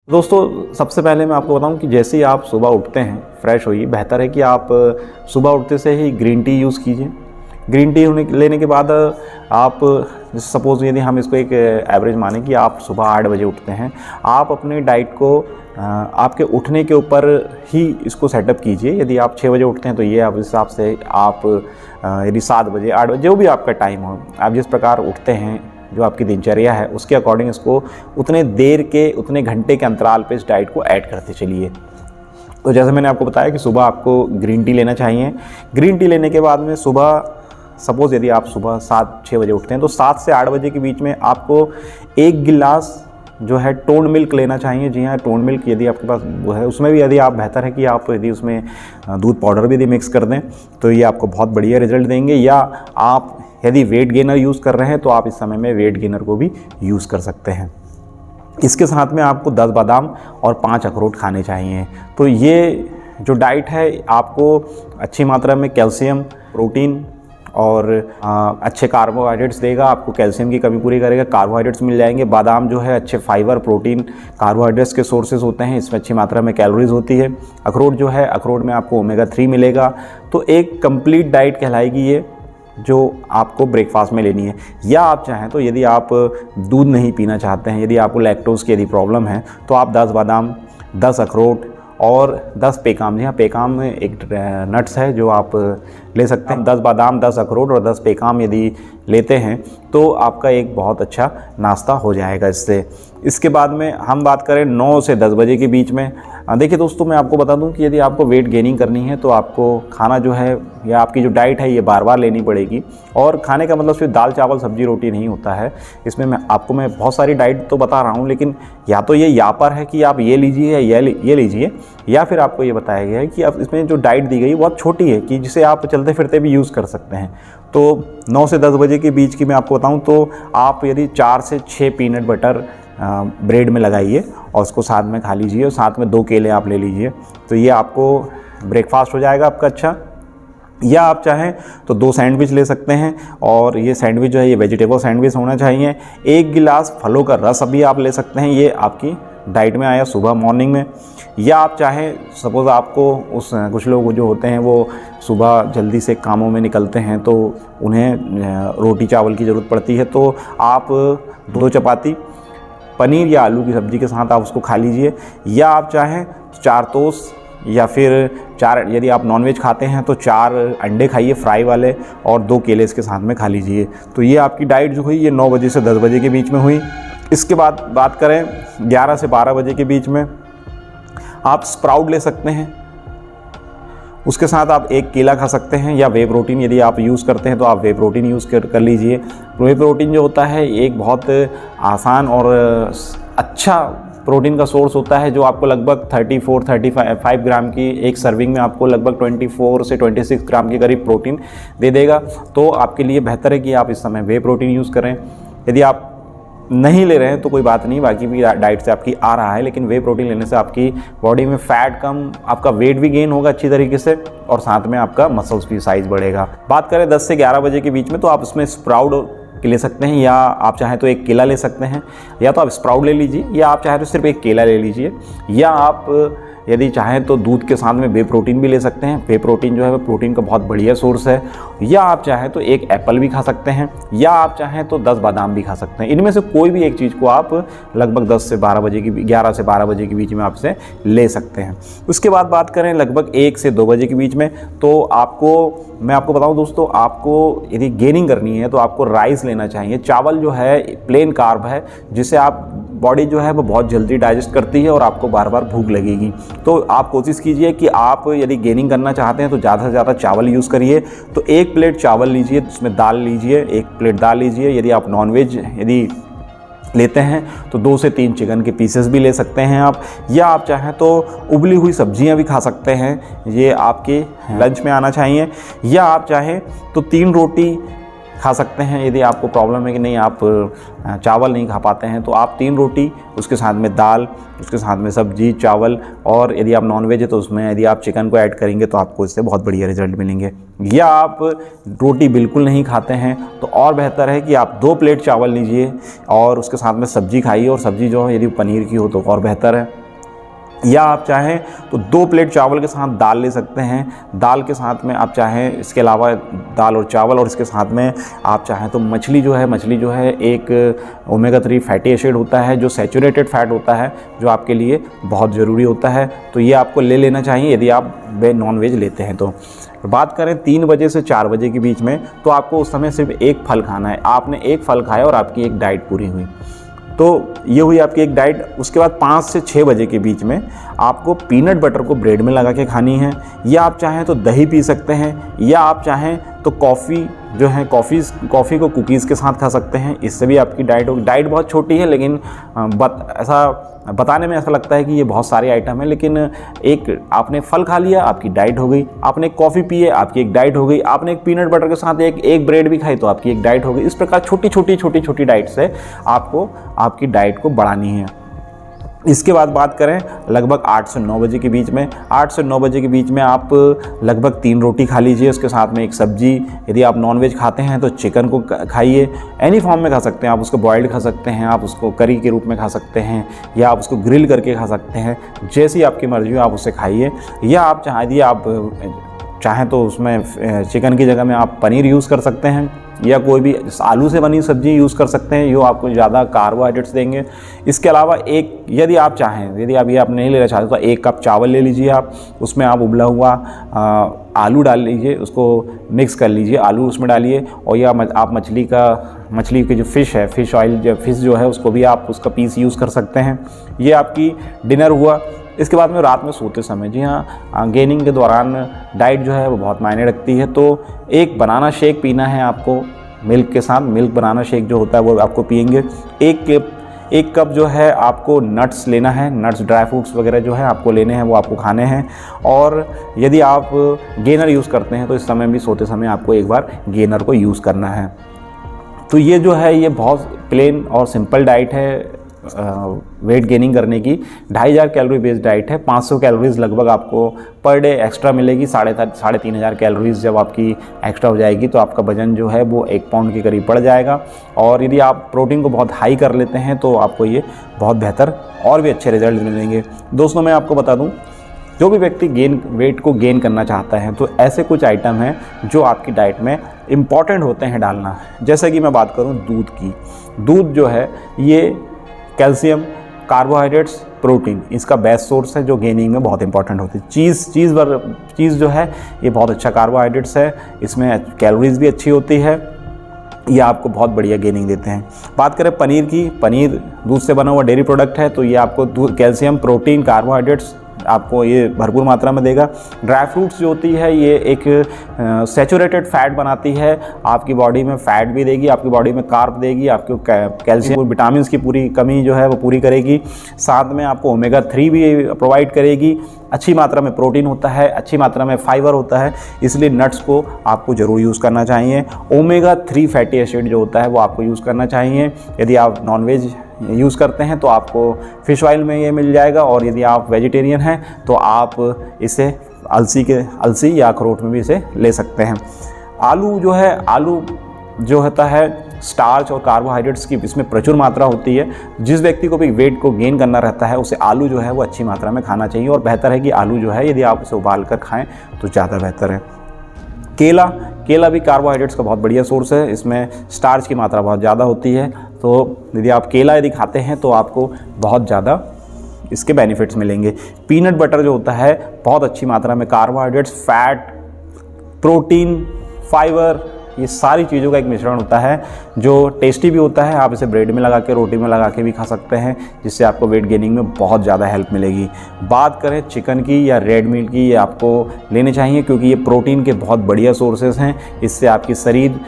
दोस्तों सबसे पहले मैं आपको बताऊं कि जैसे ही आप सुबह उठते हैं फ्रेश होइए, बेहतर है कि आप सुबह उठते से ही ग्रीन टी यूज़ कीजिए। ग्रीन टी लेने के बाद आप सपोज़ यदि हम इसको एक एवरेज माने कि आप सुबह 8 बजे उठते हैं, आप अपने डाइट को आपके उठने के ऊपर ही इसको सेटअप कीजिए। यदि आप 6 बजे उठते हैं तो ये आप इस हिसाब से आप यदि 7 बजे 8 बजे जो भी आपका टाइम हो, आप जिस प्रकार उठते हैं, जो आपकी दिनचर्या है उसके अकॉर्डिंग इसको उतने घंटे के अंतराल पे इस डाइट को ऐड करते चलिए। तो जैसे मैंने आपको बताया कि सुबह आपको ग्रीन टी लेना चाहिए। ग्रीन टी लेने के बाद में सुबह सपोज़ यदि आप सुबह 7-6 बजे उठते हैं तो 7 से 8 बजे के बीच में आपको 1 गिलास जो है टोन मिल्क लेना चाहिए। जी हाँ, टोन मिल्क यदि आपके पास वो है, उसमें भी यदि आप बेहतर है कि आप यदि उसमें दूध पाउडर भी यदि मिक्स कर दें तो ये आपको बहुत बढ़िया रिजल्ट देंगे। या आप यदि वेट गेनर यूज़ कर रहे हैं तो आप इस समय में वेट गेनर को भी यूज़ कर सकते हैं। इसके साथ में आपको 10 बादाम और 5 अखरोट खाने चाहिए। तो ये जो डाइट है आपको अच्छी मात्रा में कैल्शियम, प्रोटीन और अच्छे कार्बोहाइड्रेट्स देगा। आपको कैल्शियम की कमी पूरी करेगा, कार्बोहाइड्रेट्स मिल जाएंगे। बादाम जो है अच्छे फाइबर, प्रोटीन, कार्बोहाइड्रेट्स के सोर्सेज होते हैं, इसमें अच्छी मात्रा में कैलोरीज होती है। अखरोट जो है, अखरोट में आपको ओमेगा 3 मिलेगा। तो एक कंप्लीट डाइट कहलाएगी ये, जो आपको ब्रेकफास्ट में लेनी है। या आप चाहें तो यदि आप दूध नहीं पीना चाहते हैं, यदि आपको लैक्टोज की यदि प्रॉब्लम है, तो आप 10 बादाम, 10 अखरोट और 10 पेकाम, जी हाँ, पेकाम एक नट्स है जो आप ले सकते हैं। 10 बादाम, 10 अखरोट और 10 पेकाम यदि लेते हैं तो आपका एक बहुत अच्छा नाश्ता हो जाएगा इससे। इसके बाद में हम बात करें 9 से 10 बजे के बीच में। देखिए दोस्तों, मैं आपको बता दूं कि यदि आपको वेट गेनिंग करनी है तो आपको खाना जो है या आपकी जो डाइट है ये बार बार लेनी पड़ेगी। और खाने का मतलब सिर्फ दाल चावल सब्जी रोटी नहीं होता है। इसमें मैं बहुत सारी डाइट तो बता रहा हूँ, लेकिन या तो ये यहाँ पर है कि आप ये लीजिए या ये लीजिए, या फिर आपको ये बताया गया है कि अब इसमें जो डाइट दी गई बहुत छोटी है कि जिसे आप चलते फिरते भी यूज़ कर सकते हैं। तो 9 से 10 बजे के बीच की मैं आपको बताऊं तो आप यदि 4 से 6 पीनट बटर ब्रेड में लगाइए और उसको साथ में खा लीजिए, और साथ में 2 केले आप ले लीजिए। तो ये आपको ब्रेकफास्ट हो जाएगा आपका अच्छा। या आप चाहें तो 2 सैंडविच ले सकते हैं, और ये सैंडविच जो है ये वेजिटेबल सैंडविच होना चाहिए। 1 गिलास फलों का रस अभी आप ले सकते हैं, ये आपकी डाइट में आया सुबह मॉर्निंग में। या आप चाहें सपोज़ आपको कुछ लोग जो होते हैं वो सुबह जल्दी से कामों में निकलते हैं तो उन्हें रोटी चावल की ज़रूरत पड़ती है, तो आप 2 चपाती पनीर या आलू की सब्ज़ी के साथ आप उसको खा लीजिए। या आप चाहें 4 टोस्ट, या फिर 4, यदि आप नॉनवेज खाते हैं तो 4 अंडे खाइए फ्राई वाले, और 2 केले इसके साथ में खा लीजिए। तो ये आपकी डाइट जो हुई ये 9 बजे से 10 बजे के बीच में हुई। इसके बाद बात करें 11 से 12 बजे के बीच में, आप स्प्राउट ले सकते हैं, उसके साथ आप 1 केला खा सकते हैं। या वे प्रोटीन यदि आप यूज़ करते हैं तो आप वे प्रोटीन यूज़ कर लीजिए। वे प्रोटीन जो होता है एक बहुत आसान और अच्छा प्रोटीन का सोर्स होता है, जो आपको लगभग 34-35 ग्राम की एक सर्विंग में आपको लगभग 24 से 26 ग्राम के करीब प्रोटीन दे देगा। तो आपके लिए बेहतर है कि आप इस समय वे प्रोटीन यूज़ करें। यदि आप नहीं ले रहे हैं तो कोई बात नहीं, बाकी भी डाइट से आपकी आ रहा है, लेकिन वे प्रोटीन लेने से आपकी बॉडी में फ़ैट कम, आपका वेट भी गेन होगा अच्छी तरीके से, और साथ में आपका मसल्स भी साइज़ बढ़ेगा। बात करें 10 से 11 बजे के बीच में, तो आप इसमें स्प्राउट ले सकते हैं, या आप चाहें तो 1 केला ले सकते हैं। या तो आप स्प्राउट ले लीजिए, या आप चाहें तो सिर्फ 1 केला ले लीजिए। या आप यदि चाहें तो दूध के साथ में वे प्रोटीन भी ले सकते हैं। वे प्रोटीन जो है वो प्रोटीन का बहुत बढ़िया सोर्स है। या आप चाहें तो 1 एप्पल भी खा सकते हैं, या आप चाहें तो 10 बादाम भी खा सकते हैं। इनमें से कोई भी एक चीज़ को आप लगभग 11 से 12 बजे के बीच में आप इसे ले सकते हैं। उसके बाद बात करें लगभग 1 से 2 बजे के बीच में, तो मैं आपको बताऊं दोस्तों, आपको यदि गेनिंग करनी है तो आपको राइस लेना चाहिए। चावल जो है प्लेन कार्ब है, जिसे आप बॉडी जो है वो बहुत जल्दी डाइजेस्ट करती है और आपको बार बार भूख लगेगी। तो आप कोशिश कीजिए कि आप यदि गेनिंग करना चाहते हैं तो ज़्यादा से ज़्यादा चावल यूज़ करिए। तो 1 प्लेट चावल लीजिए, उसमें दाल लीजिए, 1 प्लेट दाल लीजिए। यदि आप नॉनवेज यदि लेते हैं तो 2 से 3 चिकन के पीसेस भी ले सकते हैं आप। या आप चाहें तो उबली हुई सब्जियां भी खा सकते हैं, ये आपके लंच में आना चाहिए। या आप चाहें तो 3 रोटी खा सकते हैं। यदि आपको प्रॉब्लम है कि नहीं आप चावल नहीं खा पाते हैं तो आप 3 रोटी, उसके साथ में दाल, उसके साथ में सब्जी, चावल, और यदि आप नॉनवेज है तो उसमें यदि आप चिकन को ऐड करेंगे तो आपको इससे बहुत बढ़िया रिजल्ट मिलेंगे। या आप रोटी बिल्कुल नहीं खाते हैं तो और बेहतर है कि आप 2 प्लेट चावल लीजिए और उसके साथ में सब्जी खाइए, और सब्जी जो है यदि पनीर की हो तो और बेहतर है। या आप चाहें तो 2 प्लेट चावल के साथ दाल ले सकते हैं। दाल के साथ में आप चाहें, इसके अलावा दाल और चावल, और इसके साथ में आप चाहें तो मछली जो है एक ओमेगा 3 फैटी एसिड होता है जो सैचुरेटेड फैट होता है, जो आपके लिए बहुत ज़रूरी होता है। तो ये आपको ले लेना चाहिए यदि आप नॉन वेज लेते हैं। तो बात करें 3 बजे से 4 बजे के बीच में, तो आपको उस समय सिर्फ एक फल खाना है। आपने एक फल खाया और आपकी एक डाइट पूरी हुई। तो ये हुई आपकी एक डाइट। उसके बाद 5 से 6 बजे के बीच में आपको पीनट बटर को ब्रेड में लगा के खानी है, या आप चाहें तो दही पी सकते हैं, या आप चाहें तो कॉफ़ी जो है कॉफ़ी को कुकीज़ के साथ खा सकते हैं। इससे भी आपकी डाइट होगी। डाइट बहुत छोटी है, लेकिन बताने में ऐसा लगता है कि ये बहुत सारे आइटम है, लेकिन एक आपने फल खा लिया, आपकी डाइट हो गई। आपने एक कॉफ़ी पी है, आपकी एक डाइट हो गई। आपने एक पीनट बटर के साथ एक ब्रेड भी खाई, तो आपकी एक डाइट हो गई। इस प्रकार छोटी छोटी डाइट से आपको आपकी डाइट को बढ़ानी है। इसके बाद बात करें लगभग 8 से 9 बजे के बीच में, 8 से 9 बजे के बीच में आप लगभग 3 रोटी खा लीजिए, उसके साथ में एक सब्जी। यदि आप नॉनवेज खाते हैं तो चिकन को खाइए, एनी फॉर्म में खा सकते हैं। आप उसको बॉइल्ड खा सकते हैं, आप उसको करी के रूप में खा सकते हैं, या आप उसको ग्रिल करके खा सकते हैं। जैसी आपकी मर्जी हो आप उसे खाइए। या आप यदि आप चाहें तो उसमें चिकन की जगह में आप पनीर यूज़ कर सकते हैं, या कोई भी आलू से बनी सब्जी यूज़ कर सकते हैं, जो आपको ज़्यादा कार्बोहाइड्रेट्स देंगे। इसके अलावा यदि आप चाहें, यदि आप ये आप नहीं लेना चाहते तो 1 कप चावल ले लीजिए आप, उसमें आप उबला हुआ आलू डाल लीजिए, उसको मिक्स कर लीजिए, आलू उसमें डालिए। और या आप मछली की जो फ़िश जो है उसको भी आप उसका पीस यूज़ कर सकते हैं। ये आपकी डिनर हुआ। इसके बाद में रात में सोते समय, जी हाँ, गेनिंग के दौरान डाइट जो है वो बहुत मायने रखती है। तो एक बनाना शेक पीना है आपको मिल्क के साथ। मिल्क बनाना शेक जो होता है वो आपको पिएंगे। एक कप जो है आपको नट्स लेना है, नट्स ड्राई फ्रूट्स वगैरह जो है आपको लेने हैं, वो आपको खाने हैं। और यदि आप गेनर यूज़ करते हैं तो इस समय भी सोते समय आपको एक बार गेनर को यूज़ करना है। तो ये जो है ये बहुत प्लेन और सिंपल डाइट है वेट गेनिंग करने की। 2500 कैलोरी बेस्ड डाइट है। 500 कैलोरीज लगभग आपको पर डे एक्स्ट्रा मिलेगी। 3500 कैलोरीज जब आपकी एक्स्ट्रा हो जाएगी तो आपका वजन जो है वो 1 पाउंड के करीब बढ़ जाएगा। और यदि आप प्रोटीन को बहुत हाई कर लेते हैं तो आपको ये बहुत बेहतर और भी अच्छे रिजल्ट मिलेंगे। दोस्तों, मैं आपको बता दूं, जो भी व्यक्ति वेट को गेन करना चाहता है तो ऐसे कुछ आइटम हैं जो आपकी डाइट में इम्पॉर्टेंट होते हैं डालना। जैसे कि मैं बात करूँ दूध की। दूध जो है ये कैल्शियम, कार्बोहाइड्रेट्स, प्रोटीन, इसका बेस्ट सोर्स है जो गेनिंग में बहुत इंपॉर्टेंट होती है। चीज़ जो है ये बहुत अच्छा कार्बोहाइड्रेट्स है, इसमें कैलोरीज भी अच्छी होती है, ये आपको बहुत बढ़िया गेनिंग देते हैं। बात करें पनीर की, पनीर दूध से बना हुआ डेयरी प्रोडक्ट है, तो ये आपको कैल्शियम, प्रोटीन, कार्बोहाइड्रेट्स आपको ये भरपूर मात्रा में देगा। ड्राई फ्रूट्स जो होती है ये एक सैचुरेटेड फैट बनाती है, आपकी बॉडी में फैट भी देगी, आपकी बॉडी में कार्ब देगी, आपको कैल्शियम विटामिन की पूरी कमी जो है वो पूरी करेगी। साथ में आपको ओमेगा 3 भी प्रोवाइड करेगी। अच्छी मात्रा में प्रोटीन होता है, अच्छी मात्रा में फाइबर होता है, इसलिए नट्स को आपको ज़रूर यूज़ करना चाहिए। ओमेगा 3 फैटी एसिड जो होता है वो आपको यूज़ करना चाहिए। यदि आप नॉनवेज यूज़ करते हैं तो आपको फ़िश ऑयल में ये मिल जाएगा, और यदि आप वेजिटेरियन हैं तो आप इसे अलसी या अखरोट में भी इसे ले सकते हैं। आलू जो होता है स्टार्च और कार्बोहाइड्रेट्स की इसमें प्रचुर मात्रा होती है। जिस व्यक्ति को भी वेट को गेन करना रहता है उसे आलू जो है वो अच्छी मात्रा में खाना चाहिए, और बेहतर है कि आलू जो है यदि आप उसे उबाल कर खाएँ तो ज़्यादा बेहतर है। केला भी कार्बोहाइड्रेट्स का बहुत बढ़िया सोर्स है, इसमें स्टार्च की मात्रा बहुत ज़्यादा होती है। तो यदि आप केला खाते हैं तो आपको बहुत ज़्यादा इसके बेनिफिट्स मिलेंगे। पीनट बटर जो होता है बहुत अच्छी मात्रा में कार्बोहाइड्रेट्स, फैट, प्रोटीन, फाइबर, ये सारी चीज़ों का एक मिश्रण होता है जो टेस्टी भी होता है। आप इसे ब्रेड में लगा के, रोटी में लगा के भी खा सकते हैं, जिससे आपको वेट गेनिंग में बहुत ज़्यादा हेल्प मिलेगी। बात करें चिकन की या रेड मीट की, ये आपको लेने चाहिए क्योंकि ये प्रोटीन के बहुत बढ़िया सोर्सेज हैं। इससे आपकी शरीर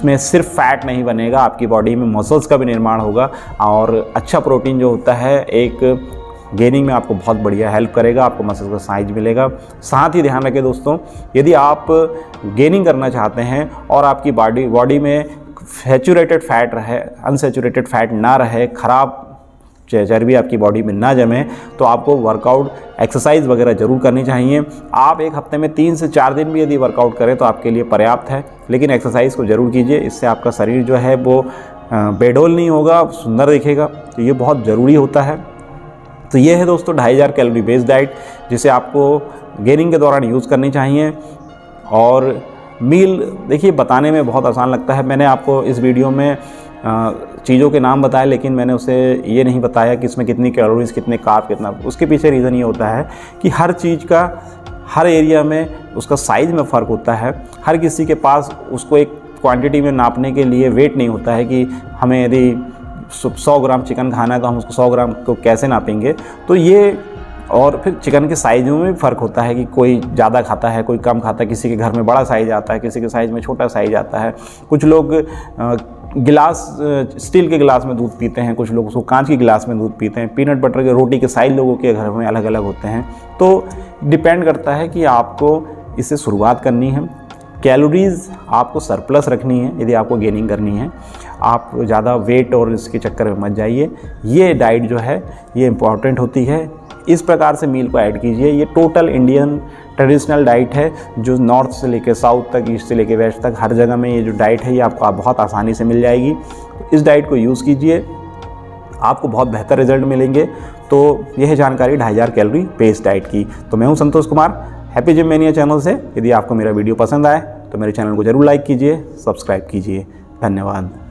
में सिर्फ फैट नहीं बनेगा, आपकी बॉडी में मसल्स का भी निर्माण होगा, और अच्छा प्रोटीन जो होता है एक गेनिंग में आपको बहुत बढ़िया हेल्प करेगा, आपको मसल्स का साइज मिलेगा। साथ ही ध्यान रखें दोस्तों, यदि आप गेनिंग करना चाहते हैं और आपकी बॉडी में सैचुरेटेड फैट रहे, अनसैचुरेटेड फैट ना रहे, ख़राब चर्बी आपकी बॉडी में ना जमे, तो आपको वर्कआउट, एक्सरसाइज वगैरह ज़रूर करनी चाहिए। आप एक हफ्ते में 3 से 4 दिन भी यदि वर्कआउट करें तो आपके लिए पर्याप्त है, लेकिन एक्सरसाइज को ज़रूर कीजिए। इससे आपका शरीर जो है वो बेडोल नहीं होगा, सुंदर दिखेगा, तो ये बहुत ज़रूरी होता है। तो ये है दोस्तों 2500 कैलोरी बेस्ड डाइट, जिसे आपको गेनिंग के दौरान यूज़ करनी चाहिए। और मील देखिए बताने में बहुत आसान लगता है, मैंने आपको इस वीडियो में चीज़ों के नाम बताए, लेकिन मैंने उसे ये नहीं बताया कि इसमें कितनी कैलोरीज, कितने कार्ब, कितना। उसके पीछे रीज़न ये होता है कि हर चीज़ का हर एरिया में उसका साइज़ में फ़र्क होता है। हर किसी के पास उसको एक क्वांटिटी में नापने के लिए वेट नहीं होता है कि हमें यदि 100 ग्राम चिकन खाना है तो हम उसको 100 ग्राम को कैसे नापेंगे। तो ये, और फिर चिकन के साइज़ों में भी फ़र्क होता है कि कोई ज़्यादा खाता है, कोई कम खाता है। किसी के घर में बड़ा साइज़ आता है, किसी के साइज़ में छोटा साइज़ आता है। कुछ लोग गिलास, स्टील के गिलास में दूध पीते हैं, कुछ लोग उसको कांच के गिलास में दूध पीते हैं। पीनट बटर के रोटी के साइज़ लोगों के घर में अलग अलग होते हैं। तो डिपेंड करता है कि आपको इससे शुरुआत करनी है। कैलोरीज़ आपको सरप्लस रखनी है यदि आपको गेनिंग करनी है। आप ज़्यादा वेट और इसके चक्कर में मत जाइए। ये डाइट जो है ये इम्पॉर्टेंट होती है। इस प्रकार से मील को ऐड कीजिए। ये टोटल इंडियन ट्रेडिशनल डाइट है, जो नॉर्थ से लेकर साउथ तक, ईस्ट से लेकर वेस्ट तक, हर जगह में ये जो डाइट है ये आपको बहुत आसानी से मिल जाएगी। इस डाइट को यूज़ कीजिए, आपको बहुत बेहतर रिजल्ट मिलेंगे। तो यह है जानकारी 2500 कैलोरी बेस्ड डाइट की। तो मैं हूं Santosh Kumar, happy gym mania channel से। यदि आपको मेरा वीडियो पसंद आए तो मेरे चैनल को जरूर लाइक कीजिए, सब्सक्राइब कीजिए। धन्यवाद।